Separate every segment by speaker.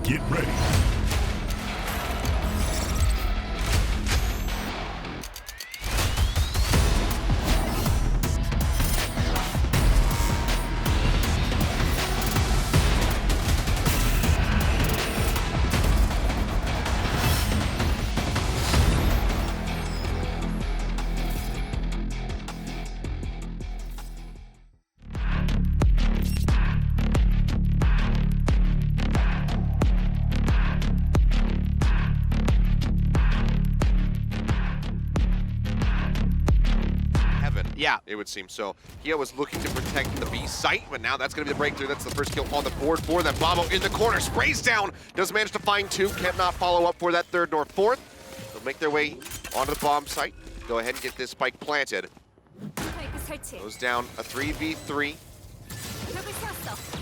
Speaker 1: Get ready.
Speaker 2: Yeah.
Speaker 3: It would seem so. He was looking to protect the B site, but now that's going to be the breakthrough. That's the first kill on the board for them. Bobo in the corner, sprays down, does manage to find two, cannot follow up for that third nor fourth. They'll make their way onto the bomb site. Go ahead and get this spike planted. Goes down a 3v3.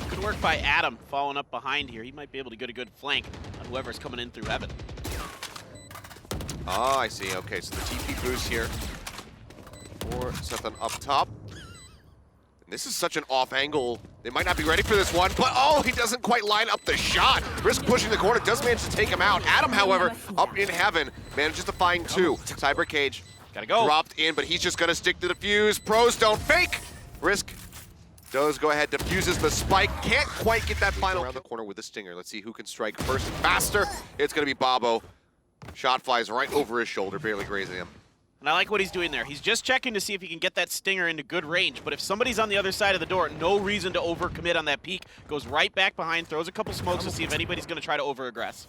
Speaker 2: Good work by Adam following up behind here. He might be able to get a good flank on whoever's coming in through heaven.
Speaker 3: Ah, I see. Okay, so the TP boost here. Or something up top. And this is such an off angle. They might not be ready for this one, but oh, he doesn't quite line up the shot. Risk pushing the corner, does manage to take him out. Adam, however, up in heaven, manages to find two. Cyber Cage
Speaker 2: gotta go.
Speaker 3: Dropped in, but he's just gonna stick to the fuse. Pros don't fake. Risk does go ahead, diffuses the spike. Can't quite get that final around the corner with the stinger. Let's see who can strike first and faster. It's gonna be Bobo. Shot flies right over his shoulder, barely grazing him.
Speaker 2: And I like what he's doing there. He's just checking to see if he can get that stinger into good range. But if somebody's on the other side of the door, no reason to overcommit on that peek. Goes right back behind, throws a couple smokes to see if anybody's going to try to over-aggress.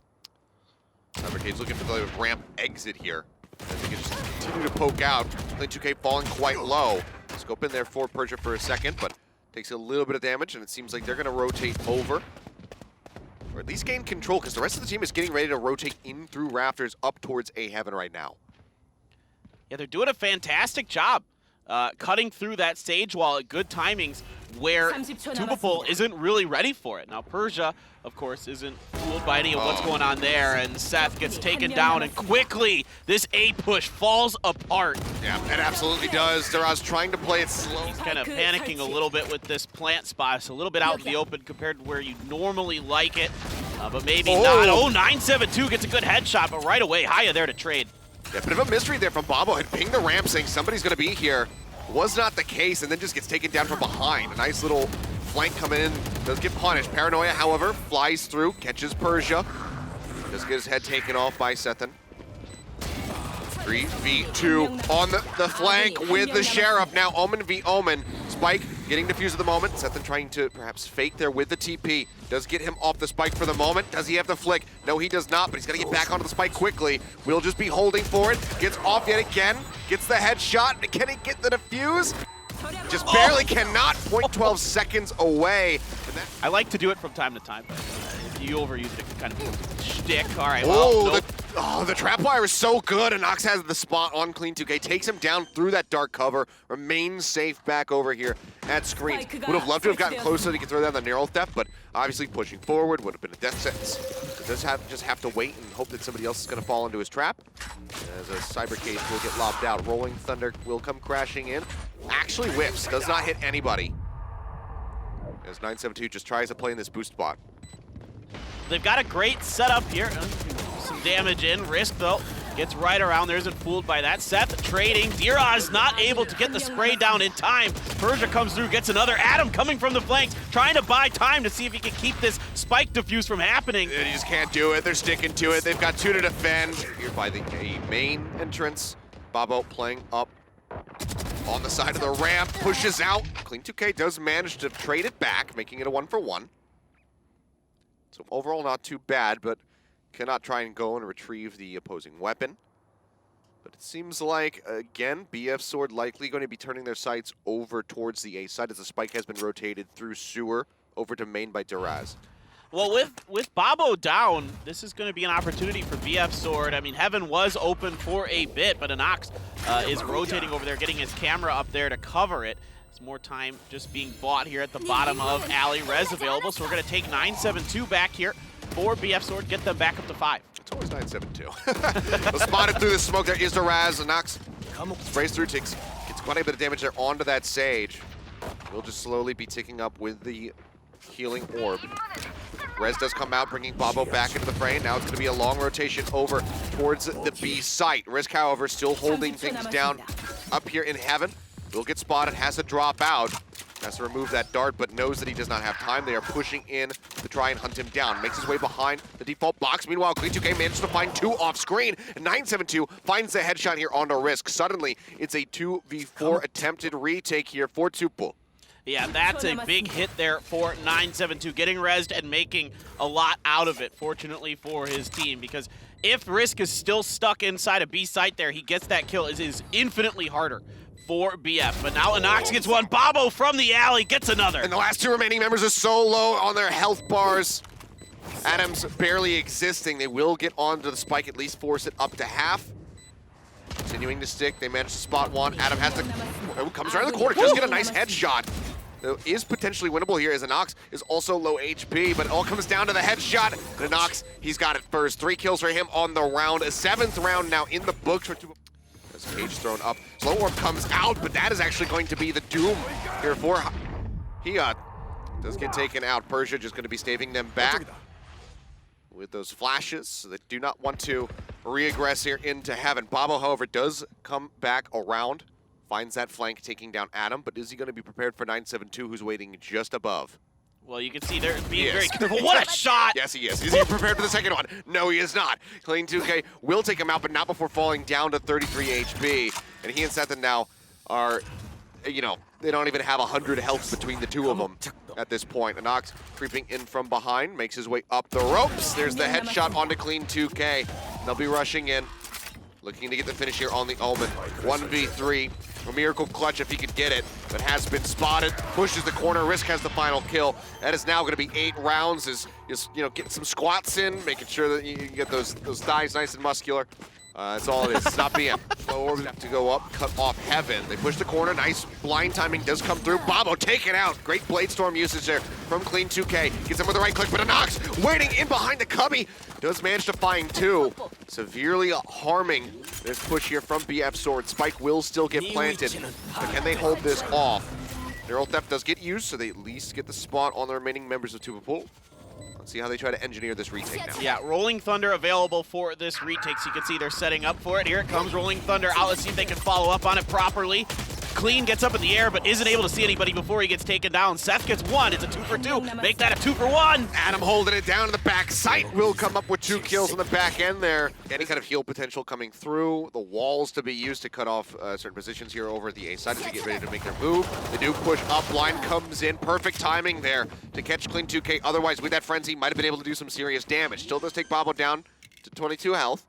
Speaker 3: Cybercade's looking for the ramp exit here. As they can just continue to poke out. Clean 2K falling quite low. Scope in there for Persia for a second, but takes a little bit of damage, and it seems like they're going to rotate over. Or at least gain control, because the rest of the team is getting ready to rotate in through rafters up towards A heaven right now.
Speaker 2: Yeah, they're doing a fantastic job cutting through that stage wall at good timings where TUBEPLE isn't really ready for it. Now, Persia, of course, isn't fooled by any of what's going on there, and Seth gets taken down, and quickly, this A push falls apart.
Speaker 3: Yeah, it absolutely does. Daraz trying to play it slow.
Speaker 2: He's kind of panicking a little bit with this plant spot. It's a little bit out in the open compared to where you normally like it, but maybe not. Oh, 972 gets a good headshot, but right away, Haya there to trade.
Speaker 3: Yeah, bit of a mystery there from Bobo. Had pinged the ramp saying somebody's going to be here. Was not the case, and then just gets taken down from behind. A nice little flank coming in. Does get punished. Paranoia, however, flies through, catches Persia. Does get his head taken off by Sethan. 3v2 on the flank with the Sheriff. Now Omen v Omen. Spike getting defused at the moment. Sethan trying to perhaps fake there with the TP. Does get him off the spike for the moment. Does he have the flick? No, he does not, but he's got to get back onto the spike quickly. We'll just be holding for it. Gets off yet again. Gets the headshot. Can he get the defuse? Just barely cannot. 0.12 seconds away.
Speaker 2: I like to do it from time to time, but if you overuse it, it can kind of shtick. All right,
Speaker 3: well,
Speaker 2: nope.
Speaker 3: the trap wire is so good, and Nox has the spot on Clean 2K. Takes him down through that dark cover. Remains safe back over here at screens. Would have loved to have gotten closer so he could throw down the narrow theft, but obviously pushing forward would have been a death sentence. So does just have to wait and hope that somebody else is going to fall into his trap. As a Cyber Cage will get lobbed out. Rolling Thunder will come crashing in. Actually whiffs, does not hit anybody. As 972 just tries to play in this boost spot.
Speaker 2: They've got a great setup here. Some damage in. Risk, though, gets right around there. Isn't fooled by that. Seth trading. Diraz not able to get the spray down in time. Persia comes through, gets another. Adam coming from the flanks, trying to buy time to see if he can keep this spike defuse from happening.
Speaker 3: They just can't do it. They're sticking to it. They've got two to defend. Here by the main entrance. Bobo playing up on the side of the ramp, pushes out. Clean 2K does manage to trade it back, making it a 1-for-1. So overall not too bad, but cannot try and go and retrieve the opposing weapon. But it seems like, again, BF Sword likely going to be turning their sights over towards the A side as the spike has been rotated through sewer over to main by Daraz.
Speaker 2: Well, with Bobo down, this is going to be an opportunity for BF Sword. I mean, Heaven was open for a bit, but Anox is rotating over there, getting his camera up there to cover it. There's more time just being bought here at the bottom of Alley. Res available, so we're going to take 972 back here for BF Sword, get them back up to 5.
Speaker 3: It's always 972. Spotted through the smoke there is the Raz. Anox sprays through, gets quite a bit of damage there onto that Sage. We'll just slowly be ticking up with the healing orb. Rez does come out, bringing Babo back into the fray. Now it's going to be a long rotation over towards the B site. Risk, however, still holding things down up here in Heaven. Will get spotted, has to drop out. Has to remove that dart, but knows that he does not have time. They are pushing in to try and hunt him down. Makes his way behind the default box. Meanwhile, Clean2K manages to find 2 off screen. And 972 finds the headshot here onto Risk. Suddenly, it's a 2v4 attempted retake here for TUBEPLE.
Speaker 2: Yeah, that's a big hit there for 972, getting rezzed and making a lot out of it, fortunately for his team, because if Risk is still stuck inside a B site there, he gets that kill. It is infinitely harder for BF. But now Anox gets one. Babo from the alley gets another.
Speaker 3: And the last 2 remaining members are so low on their health bars. Adam's barely existing. They will get onto the spike, at least force it up to half. Continuing to stick, they manage to spot one. Adam has to, comes around the corner, does get a nice headshot. Is potentially winnable here as Anox is also low HP, but it all comes down to the headshot. And Anox, he's got it first. 3 kills for him on the round. A 7th round now in the books for TUBEPLE. As Cage thrown up. Slow Orb comes out, but that is actually going to be the doom here for he does get taken out. Persia just going to be staving them back with those flashes, so they do not want to re-aggress here into Heaven. Babo, however, does come back around. Finds that flank, taking down Adam, but is he going to be prepared for 972, who's waiting just above?
Speaker 2: Well, you can see they're being very careful. What a shot!
Speaker 3: Yes, he is. Is he prepared for the second one? No, he is not. Clean2K will take him out, but not before falling down to 33 HP. And he and Sethan now are, you know, they don't even have 100 health between the 2 of them at this point. Anox creeping in from behind, makes his way up the ropes. There's the headshot onto Clean2K. They'll be rushing in, looking to get the finish here on the Omen. 1v3. A miracle clutch if he could get it, but has been spotted. Pushes the corner. Risk has the final kill. That is now going to be 8 rounds. Is you know, getting some squats in, making sure that you get those thighs nice and muscular. That's all it is. It's not BM. Slow Orbs have to go up, cut off Heaven. They push the corner. Nice blind timing does come through. Babo taken out. Great Blade Storm usage there from Clean2K. Gets him with the right click, but Anox waiting in behind the cubby. Does manage to find 2. Severely harming this push here from BF Sword. Spike will still get planted, but can they hold this off? Neural Theft does get used, so they at least get the spot on the remaining members of TUBEPLE. Let's see how they try to engineer this retake now.
Speaker 2: Yeah, Rolling Thunder available for this retake, so you can see they're setting up for it. Here it comes, Rolling Thunder out. Let's see if they can follow up on it properly. Clean gets up in the air, but isn't able to see anybody before he gets taken down. Seth gets 1. It's a 2 for 2. Make that a 2 for 1.
Speaker 3: Adam holding it down to the back site. Will come up with 2 kills on the back end there. Any kind of heal potential coming through. The walls to be used to cut off certain positions here over at the A side as they get ready to make their move. They do push up. Line comes in. Perfect timing there to catch Clean2K. Otherwise, with that frenzy, might have been able to do some serious damage. Still does take Babo down to 22 health.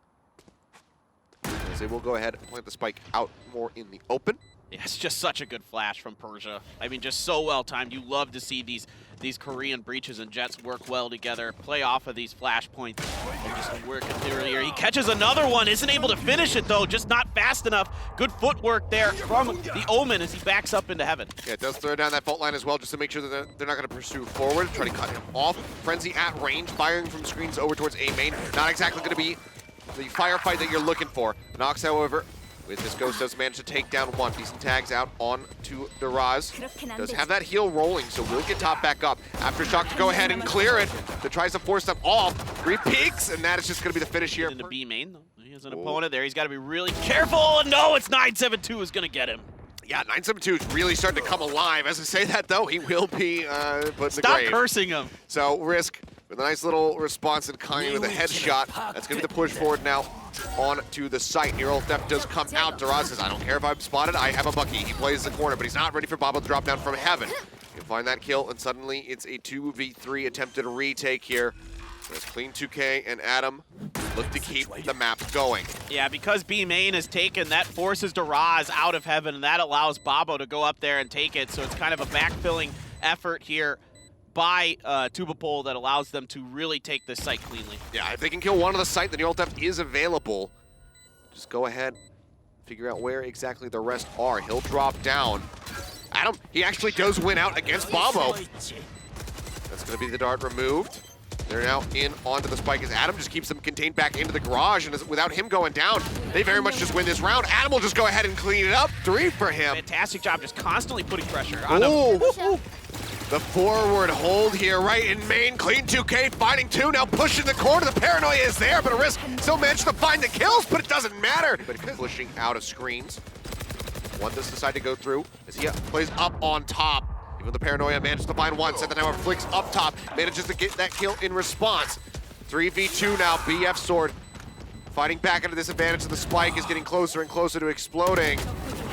Speaker 3: As they will go ahead and plant the spike out more in the open.
Speaker 2: Yeah, it's just such a good flash from Persia. I mean, just so well timed. You love to see these Korean breaches and jets work well together, play off of these flash points, and just work it through here. He catches another one, isn't able to finish it though, just not fast enough. Good footwork there from the Omen as he backs up into Heaven.
Speaker 3: Yeah, it does throw down that fault line as well, just to make sure that they're not going to pursue forward, try to cut him off. Frenzy at range, firing from screens over towards A main. Not exactly going to be the firefight that you're looking for. Nox, however, with his Ghost does manage to take down 1. Decent tags out on to Duraz. Does have that heal rolling, so will get top back up. Aftershock to go ahead and clear it. That tries to force them off. 3 peeks, and that is just going to be the finish here.
Speaker 2: Into B main, though. He has an opponent there. He's got to be really careful. No, it's 972 is going to get him.
Speaker 3: Yeah, 972 is really starting to come alive. As I say that, though, he will be put in the grave.
Speaker 2: Stop cursing him.
Speaker 3: So Risk with a nice little response and kind with a headshot. That's going to be the push forward now on to the site. Neural Theft does come out. Duraz says, I don't care if I'm spotted, I have a Bucky. He plays the corner, but he's not ready for Babo to drop down from Heaven. He'll find that kill, and suddenly it's a 2v3 attempted retake here. There's Clean2K and Adam look to keep the map going.
Speaker 2: Yeah, because B main is taken, that forces Duraz out of Heaven, and that allows Babo to go up there and take it. So it's kind of a backfilling effort here by TUBEPLE that allows them to really take this site cleanly.
Speaker 3: Yeah, if they can kill one of the site, the Neural Theft is available. Just go ahead, figure out where exactly the rest are. He'll drop down. Adam, he actually does win out against Babo. That's going to be the dart removed. They're now in onto the spike as Adam just keeps them contained back into the garage, and without him going down, they very much just win this round. Adam will just go ahead and clean it up. 3 for him.
Speaker 2: Fantastic job, just constantly putting pressure on him.
Speaker 3: The forward hold here, right in main. Clean 2K finding two, now pushing the corner. The paranoia is there, but a risk still managed to find the kills, but it doesn't matter. But pushing out of screens. One does decide to go through as he plays up on top. Even the paranoia managed to find one. Set the now flicks up top, manages to get that kill in response. 3v2 now, BF Sword fighting back into this advantage, and the spike is getting closer and closer to exploding.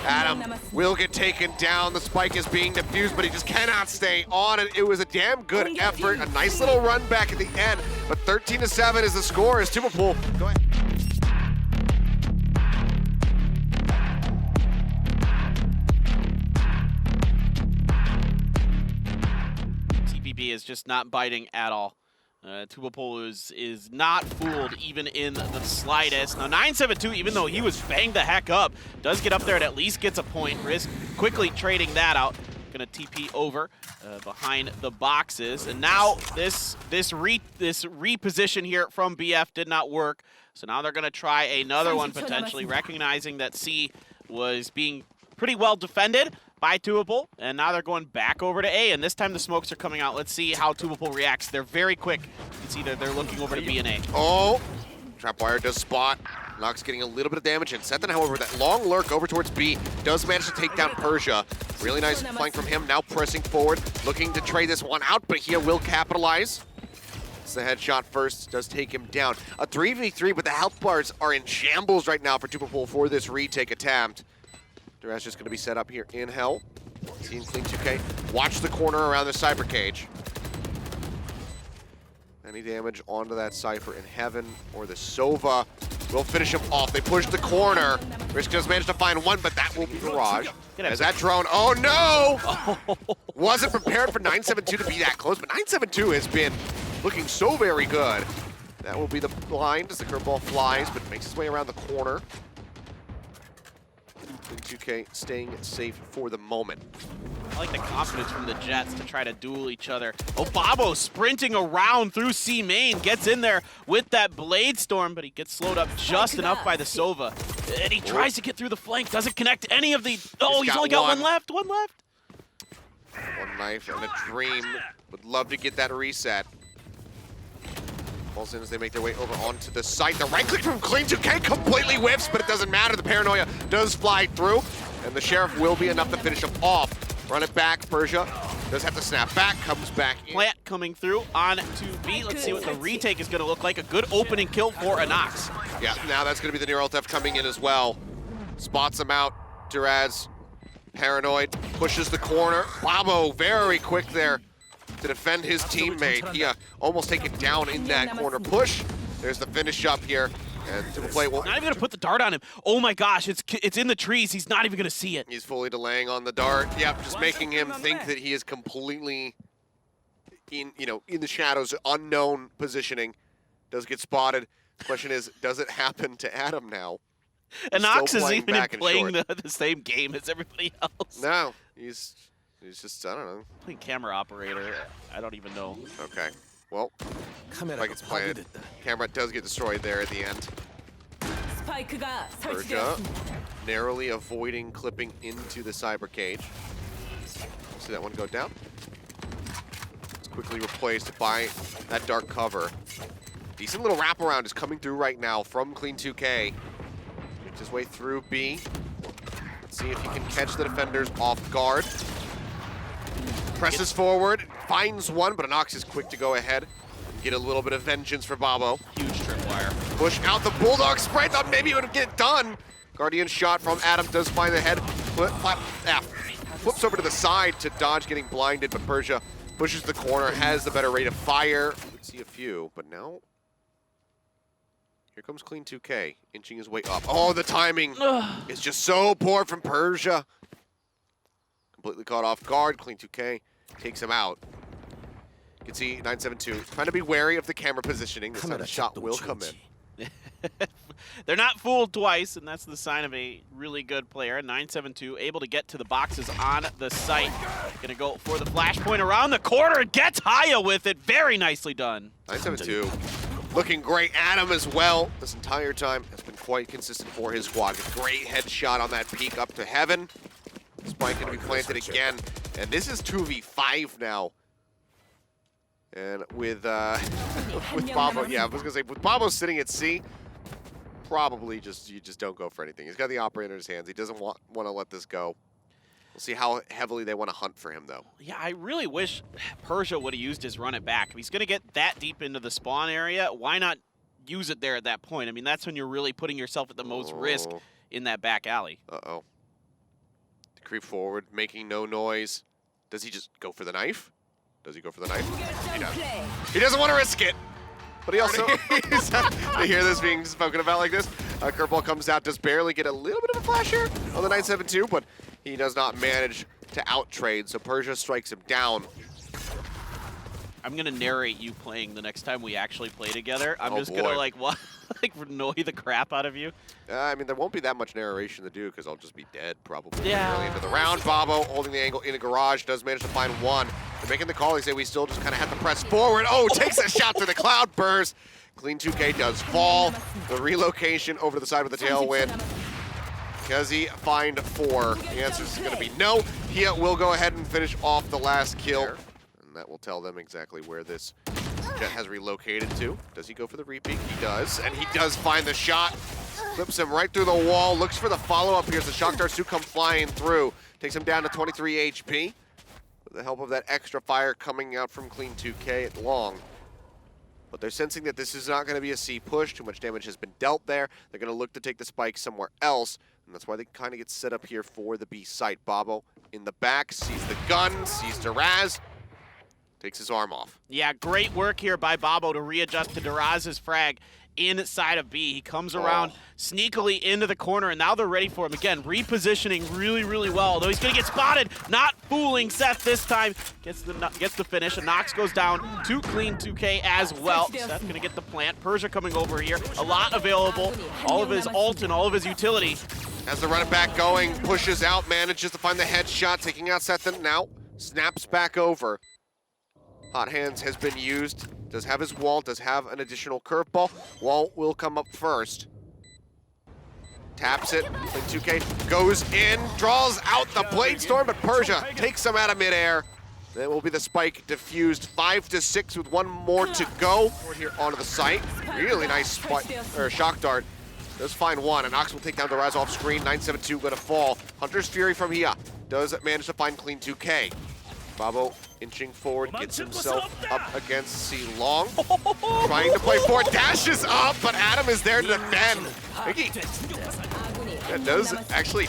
Speaker 3: Adam will get taken down. The spike is being defused, but he just cannot stay on it. It was a damn good effort, a nice little run back at the end, but 13-7 is the score as TUBEPLE. Go ahead.
Speaker 2: TPB is just not biting at all. TUBEPLE is not fooled even in the slightest. Now 972, even though he was banged the heck up, does get up there and at least gets a point. Risk quickly trading that out. Gonna TP over behind the boxes. And now this reposition here from BF did not work. So now they're gonna try another one potentially, recognizing that C was being pretty well defended by TUBEPLE, and now they're going back over to A, and this time the smokes are coming out. Let's see how TUBEPLE reacts. They're very quick. You can see they're looking over to B and A.
Speaker 3: Oh, Trapwire does spot. Nox getting a little bit of damage, and Sethan, however, that long lurk over towards B does manage to take down Persia. Really nice flank from him, now pressing forward, looking to trade this one out, but he will capitalize. It's the headshot first, does take him down. A 3v3, but the health bars are in shambles right now for TUBEPLE for this retake attempt. Duraz just going to be set up here in hell. Seeing Clean 2K. Watch the corner around the Cypher cage. Any damage onto that Cypher in Heaven or the Sova will finish him off. They push the corner. Risk does manage to find one, but that will be Garage. As that drone, oh no! Wasn't prepared for 972 to be that close, but 972 has been looking so very good. That will be the blind as the curveball flies, but makes its way around the corner. 2K staying safe for the moment.
Speaker 2: I like the confidence from the Jets to try to duel each other. Oh, Babo sprinting around through C main, gets in there with that Blade Storm, but he gets slowed up just enough by the Sova. And he tries to get through the flank, doesn't connect any of the... Oh, he's only got one left, one left.
Speaker 3: One knife and a dream. Would love to get that reset. Falls in as they make their way over onto the site. The right click from Clean 2K completely whiffs, but it doesn't matter. The paranoia does fly through, and the Sheriff will be enough to finish him off. Run it back, Persia does have to snap back, comes back in.
Speaker 2: Plant coming through on to B. Let's see what the retake is going to look like. A good opening kill for Anox.
Speaker 3: Yeah, now that's going to be the Neural Theft coming in as well. Spots him out. Duraz, paranoid, pushes the corner. Babo very quick there to defend his teammate. He almost taken down in that corner push. There's the finish up here. And TUBEPLE will...
Speaker 2: Not even going to put the dart on him. Oh my gosh, it's in the trees. He's not even going to see it.
Speaker 3: He's fully delaying on the dart. Yep, just making him think that he is completely in the shadows, unknown positioning. Does get spotted. The question is, does it happen to Adam now?
Speaker 2: Anox is even playing the same game as everybody else.
Speaker 3: No, he's just, I don't know.
Speaker 2: Playing camera operator. I don't even know.
Speaker 3: Okay. Well, like it's planted. Camera does get destroyed there at the end. Persia narrowly avoiding clipping into the cyber cage. See that one go down. It's quickly replaced by that dark cover. Decent little wraparound is coming through right now from Clean 2K. Makes his way through B. Let's see if he can catch the defenders off guard. Presses forward, finds one, but Anox is quick to go ahead and get a little bit of vengeance for Babo.
Speaker 2: Huge tripwire.
Speaker 3: Push out the Bulldog spray, thought maybe it would get it done. Guardian shot from Adam does find the head. Flips over to the side to dodge getting blinded, but Persia pushes the corner, has the better rate of fire. Let's see a few, but now here comes Clean 2K, inching his way up. Oh, the timing is just so poor from Persia. Completely caught off guard. Clean 2K takes him out. You can see 972 trying to be wary of the camera positioning. This time the shot will come in.
Speaker 2: They're not fooled twice, and that's the sign of a really good player. 972 able to get to the boxes on the site. Gonna go for the flashpoint around the corner and gets Haya with it. Very nicely done.
Speaker 3: 972 looking great. Adam as well this entire time has been quite consistent for his squad. Great headshot on that peak up to Heaven. Spike going to be planted again. And this is 2v5 now. And with Babo, yeah, I was gonna say with Babo sitting at C, probably you just don't go for anything. He's got the operator in his hands. He doesn't want to let this go. We'll see how heavily they want to hunt for him, though.
Speaker 2: Yeah, I really wish Persia would have used his run it back. If he's gonna get that deep into the spawn area, why not use it there at that point? I mean, that's when you're really putting yourself at the most risk in that back alley.
Speaker 3: Uh-oh. Creep forward, making no noise. Does he just go for the knife? Does he go for the knife? He does. He doesn't want to risk it. But he also, to hear this being spoken about like this, curveball comes out, does barely get a little bit of a flash here on the 972, but he does not manage to out-trade, so Persia strikes him down.
Speaker 2: I'm going to narrate you playing the next time we actually play together. I'm just going to, like annoy the crap out of you.
Speaker 3: I mean, there won't be that much narration to do because I'll just be dead probably
Speaker 2: Yeah.
Speaker 3: early into the round. Babo holding the angle in the garage, does manage to find one. They're making the call. They say we still just kind of have to press forward. Oh, takes a shot to the cloud burst. Clean 2K does fall. The relocation over to the side with the tailwind. Does he find 4? The answer is going to be no. He will go ahead and finish off the last kill. And that will tell them exactly where this jet has relocated to. Does he go for the repeat? He does. And he does find the shot. Clips him right through the wall. Looks for the follow-up here as the shock darts do come flying through. Takes him down to 23 HP. With the help of that extra fire coming out from Clean 2K at long. But they're sensing that this is not going to be a C push. Too much damage has been dealt there. They're going to look to take the spike somewhere else. And that's why they kind of get set up here for the B site. Babo in the back, sees the gun, sees Duraz, takes his arm off.
Speaker 2: Yeah, great work here by Babo to readjust to Duraz's frag inside of B. He comes around sneakily into the corner, and now they're ready for him. Again, repositioning really, really well. Although he's going to get spotted, not fooling Seth this time. Gets the finish, and Nox goes down to Clean 2K as well. Seth going to get the plant. Persia coming over here. A lot available. All of his ult and all of his utility.
Speaker 3: As the run it back going, pushes out, manages to find the headshot, taking out Seth, and now snaps back over. Hot Hands has been used. Does have his wall, does have an additional curveball. Wall will come up first. Taps it, and 2K goes in, draws out the Blade Storm, but Persia takes him out of midair. That will be the spike diffused. 5-6 with one more to go. We're here onto the site. Really nice spike, or shock dart. Does find one, and Nox will take down the Raz off screen. 972 gonna fall. Hunter's Fury from here does manage to find Clean 2K. Babo inching forward, gets himself up against C Long. Trying to play forward, dashes up, but Adam is there to defend. I think that does actually,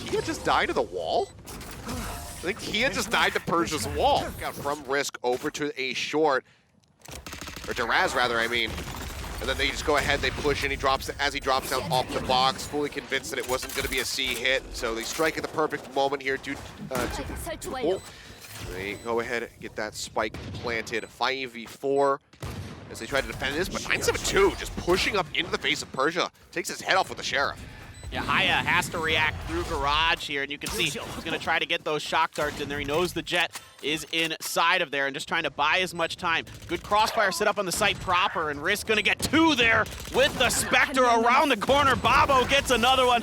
Speaker 3: Kia just died to the wall? I think Kia just died to Persia's wall. Got from Risk over to a short, or Duraz rather, I mean. And then they just go ahead, they push, and he drops, as he drops down off the box, fully convinced that it wasn't going to be a C hit. So they strike at the perfect moment here to pull. They go ahead and get that spike planted. 5v4 as they try to defend this, but 972 just pushing up into the face of Persia. Takes his head off with the Sheriff.
Speaker 2: Yeah, Haya has to react through garage here, and you can see he's going to try to get those shock darts in there. He knows the jet is inside of there and just trying to buy as much time. Good crossfire set up on the site proper, and Risk going to get 2 there with the Spectre around the corner. Babo gets another one.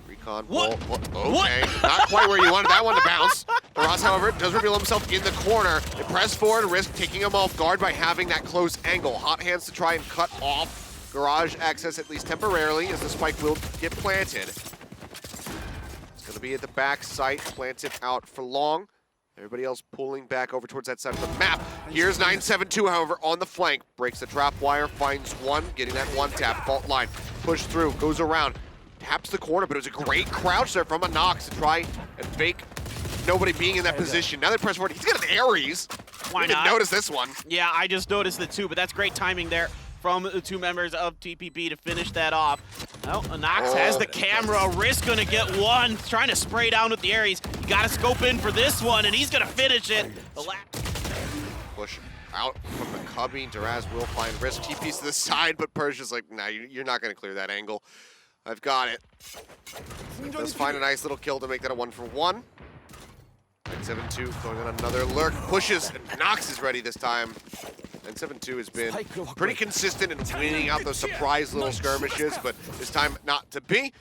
Speaker 3: Recon ball. Okay, not quite where you wanted that one to bounce. Ross, however, does reveal himself in the corner. They press forward, Risk taking him off guard by having that close angle. Hot Hands to try and cut off garage access, at least temporarily, as the spike will get planted. It's going to be at the back site, planted out for long. Everybody else pulling back over towards that side of the map. Here's 972, however, on the flank. Breaks the trap wire, finds one, getting that one tap. Fault line, push through, goes around, taps the corner, but it was a great crouch there from a Nox to try and fake nobody being in that position. Now they press forward. He's got an Ares.
Speaker 2: Why
Speaker 3: not? Didn't notice this one.
Speaker 2: Yeah, I just noticed it too, but that's great timing there from the 2 members of TPP to finish that off. Well, Nox has the camera. Risk gonna get one. Trying to spray down with the Ares. You gotta scope in for this one, and he's gonna finish it.
Speaker 3: Push out from the cubby. Duraz will find Risk. TP's to the side, but Persia's like, nah, you're not gonna clear that angle. I've got it. Does find a nice little kill to make that a 1-for-1. 972 going on another lurk. Pushes, and Nox is ready this time. 972 has been pretty consistent in winning out those surprise little skirmishes, but this time not to be.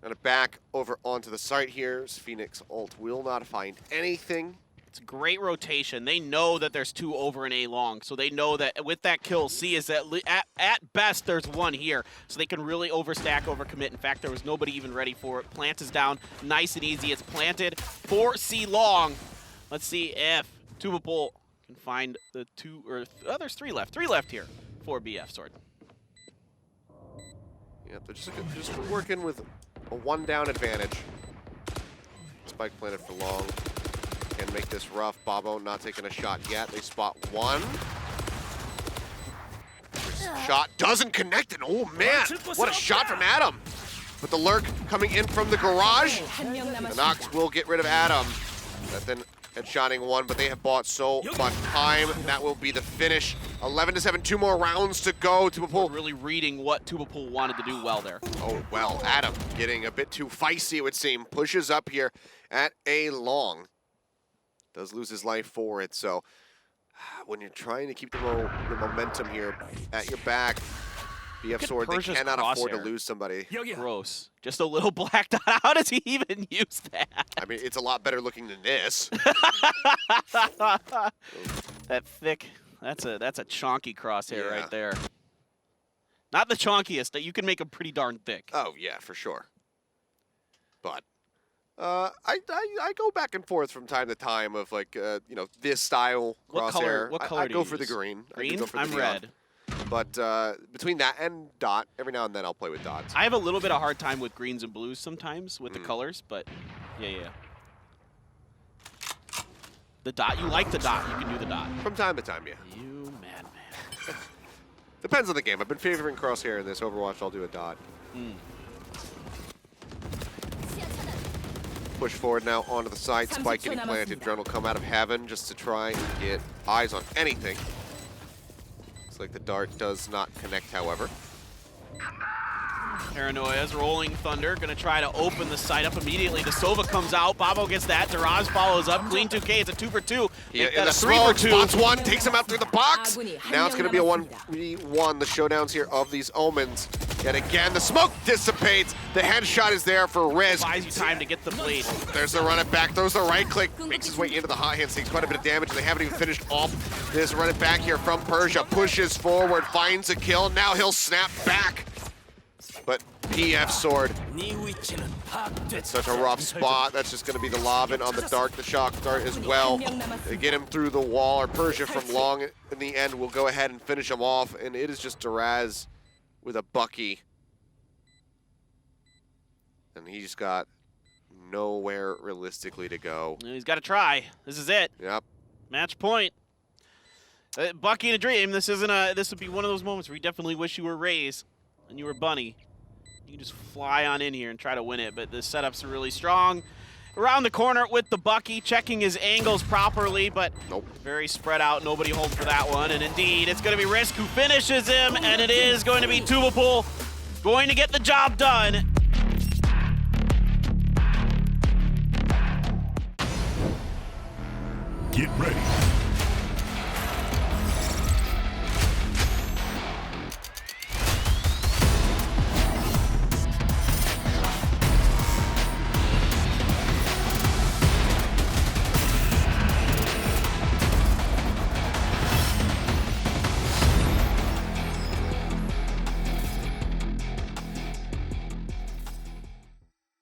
Speaker 3: And back over onto the site here. Phoenix ult will not find anything.
Speaker 2: It's a great rotation. They know that there's 2 over and A long, so they know that with that kill, C is at best there's 1 here, so they can really overstack, overcommit. In fact, there was nobody even ready for it. Plant is down, nice and easy. It's planted for C long. Let's see if TUBEPLE can find the 2 or there's 3 left. 3 left here for BF Sword.
Speaker 3: Yep, they're just working with a 1-down advantage. Spike planted for long. Can make this rough. Babo not taking a shot yet. They spot 1. Shot doesn't connect, and oh man, what a shot from Adam. But the lurk coming in from the garage. The Nox will get rid of Adam. That then headshotting 1, but they have bought so much time. That will be the finish. 11-7, 2 more rounds to go. TUBEPLE
Speaker 2: really reading what TUBEPLE wanted to do well there.
Speaker 3: Oh, well, Adam getting a bit too feisty, it would seem. Pushes up here at a long. Does lose his life for it, so when you're trying to keep the momentum here at your back, BF Sword, they cannot afford to lose somebody.
Speaker 2: Gross. Just a little black dot. How does he even use that?
Speaker 3: I mean, it's a lot better looking than this.
Speaker 2: That thick, that's a chonky crosshair right there. Not the chonkiest, that you can make them pretty darn thick.
Speaker 3: Oh, yeah, for sure. But I go back and forth from time to time of like you know, this style crosshair.
Speaker 2: What color
Speaker 3: I
Speaker 2: do
Speaker 3: go
Speaker 2: you
Speaker 3: for the
Speaker 2: use?
Speaker 3: green.
Speaker 2: Green?
Speaker 3: Go for
Speaker 2: I'm
Speaker 3: the
Speaker 2: red.
Speaker 3: But between that and dot, every now and then I'll play with dots.
Speaker 2: I have a little bit of hard time with greens and blues sometimes with the colors, but yeah. The dot, you like the dot, you can do the dot.
Speaker 3: From time to time, yeah.
Speaker 2: You madman.
Speaker 3: Depends on the game. I've been favoring crosshair in this Overwatch. I'll do a dot. Push forward now onto the side. Spike getting planted. Drone will come out of heaven just to try and get eyes on anything. Looks like the dart does not connect, however.
Speaker 2: Paranoia's rolling thunder, gonna try to open the site up immediately. The Sova comes out, Babo gets that, Daraz follows up, Clean 2K, it's a 2 for 2.
Speaker 3: In the smoke, spots 1, takes him out through the box. Now it's gonna be a 1v1, the showdowns here of these Omens. Yet again, the smoke dissipates. The headshot is there for Riz.
Speaker 2: Buys you time to get the blade.
Speaker 3: There's the run it back, throws the right click, makes his way into the hot hands, takes quite a bit of damage, and they haven't even finished off this run it back here from Persia. Pushes forward, finds a kill, now he'll snap back. But BF Sword, it's such a rough spot. That's just going to be the lobbing on the Dark, the shock dart as well. They get him through the wall, or Persia from long in the end will go ahead and finish him off, and it is just Daraz with a Bucky. And he just got nowhere realistically to go.
Speaker 2: He's got to try. This is it.
Speaker 3: Yep.
Speaker 2: Match point. Bucky in a dream. This would be one of those moments where you definitely wish you were Raze and you were Bunny. You can just fly on in here and try to win it, but the setups are really strong. Around the corner with the Bucky, checking his angles properly, but very spread out. Nobody holds for that one, and indeed, it's going to be Risk who finishes him, and it is going to be TUBEPLE going to get the job done.
Speaker 1: Get ready.